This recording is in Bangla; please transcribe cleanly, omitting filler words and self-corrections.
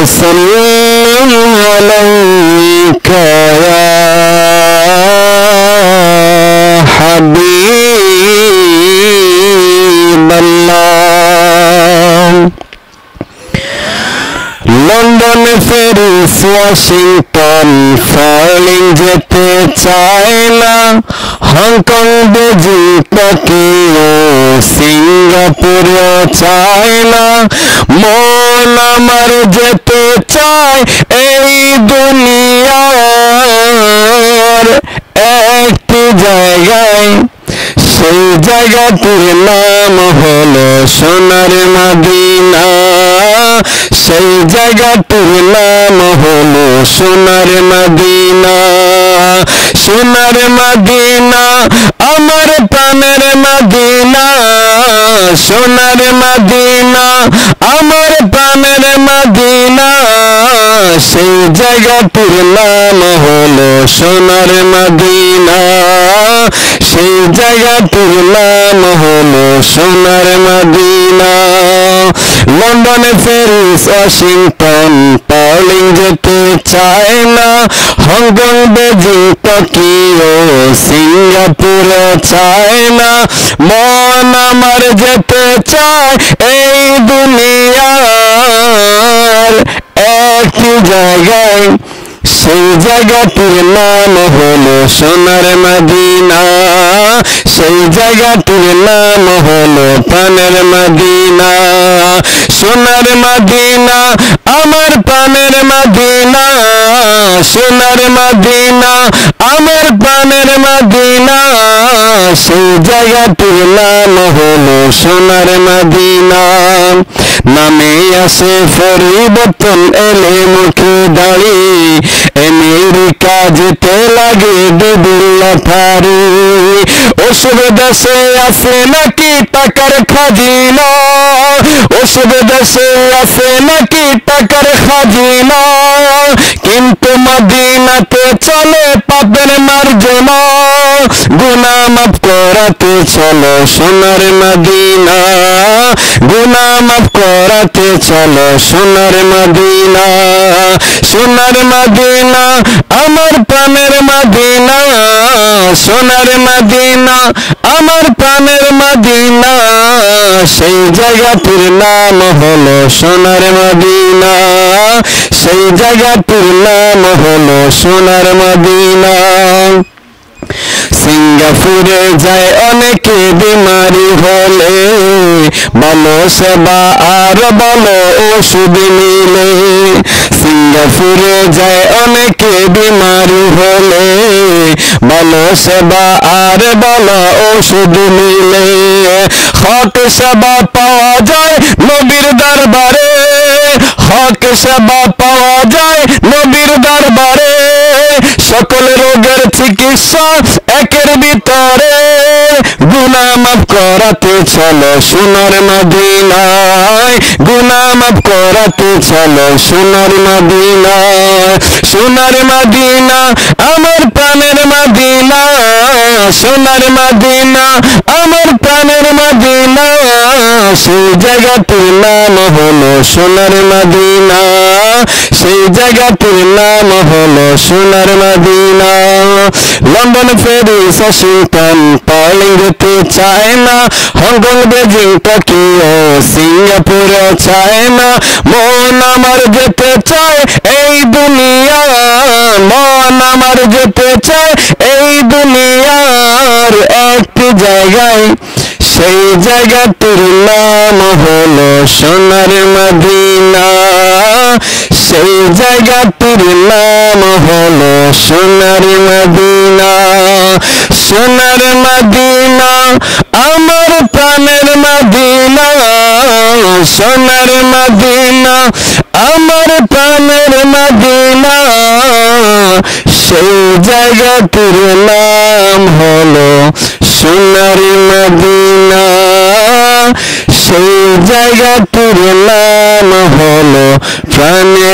وسلم عليك يا حبيب الله লন্ডন প্যারিস ওয়াশিংটন ফার্লিং যেতে চায় না হংকং বেজিং টোকিও সিঙ্গাপুরও চায় না মন আমার যেতে চায় এই দুনিয়ার একটি জায়গায় সেই জায়গাটির নাম হলো সোনার মদিনা সেই জায়গাটির নাম হলো সোনার মদিনা সোনার মদিনা আমার প্রাণের মদিনা সোনার মদিনা আমার প্রাণের মদিনা সেই জায়গাটির নাম হলো সোনার মদিনা সেই জায়গাটির নাম হলো Sonar Madina London Paris Washington পার্লিং যেতে চায় না হংকং বেজিং টোকিও সিঙ্গাপুরও চায় না মন আমার যেতে চায় এই দুনিয়ার একটি জায়গায় সেই জায়গাটির নাম হলো সোনার মদিনা সেই জায়গাটির নাম হলো প্রাণের মদিনা সোনার মদিনা আমার প্রাণের মদিনা সোনার মদিনা আমার প্রাণের মদিনা সেই জায়গাটির নাম হলো সোনার মদিনা নামে আসে পরিবর্তন এলে মুখে দাঁড়ি আমেরিকা যেতে লাগে দুদুল্লা ফারি ওসব দেশে আছে নাকি টাকার খাজিনা ওসব দেশে আছে নাকি টাকার খাজিনা কিন্তু মদিনাতে চলে পাপের মার্জনা গুনাহ মাফ করাতে চলো সোনার মদিনা গুনাহ মাফ করাতে চলো সোনার মদিনা সোনার মদিনা আমার প্রাণের মদিনা সোনার মদিনা আমার প্রাণের মদিনা সেই জায়গাটির নাম হলো সোনার মদিনা সেই জায়গাটির নাম হলো সোনার মদিনা সিঙ্গাপুরে যায় অনেকে বিমারি হলে ভালো সেবা আর ভালো ওষুধ মিলে সিঙ্গাপুরে যায় অনেকে বিমারি হলে ভালো সেবা আর ভালো ওষুধ মিলে হক সেবা পাওয়া যায় নবীর দরবারে হক সেবা পাওয়া যায় নবীর দরবারে সকল রোগের চিকিৎসা একের ভিতরে গুনাহ মাফ করাতে চলো সোনার মদিনায় গুনাহ মাফ করাতে চলো সোনার মদিনায় সোনার মদিনা আমার প্রাণের মদিনা সোনার মদিনা আমার প্রাণের মদিনা সেই জায়গাটির নাম হলো সোনার মদিনা সেই জায়গাটির নাম হলো Sonar Madina London Paris Washington পার্লিং যেতে চায় না হংকং বেজিং টোকিও সিঙ্গাপুরও চায় না মন আমার যেতে চায় এই দুনিয়া মন আমার যেতে চায় এই দুনিয়ার একটি জায়গায় সেই জায়গাটির নাম হলো সোনার মদিনা সেই জায়গাটির নাম হলো সোনার মদিনা সোনার মদিনা আমার প্রাণের মদিনা সোনার মদিনা আমার প্রাণের মদিনা সেই জায়গাটির নাম হলো সোনার মদিনা সেই জায়গাটির নাম হলো প্রাণের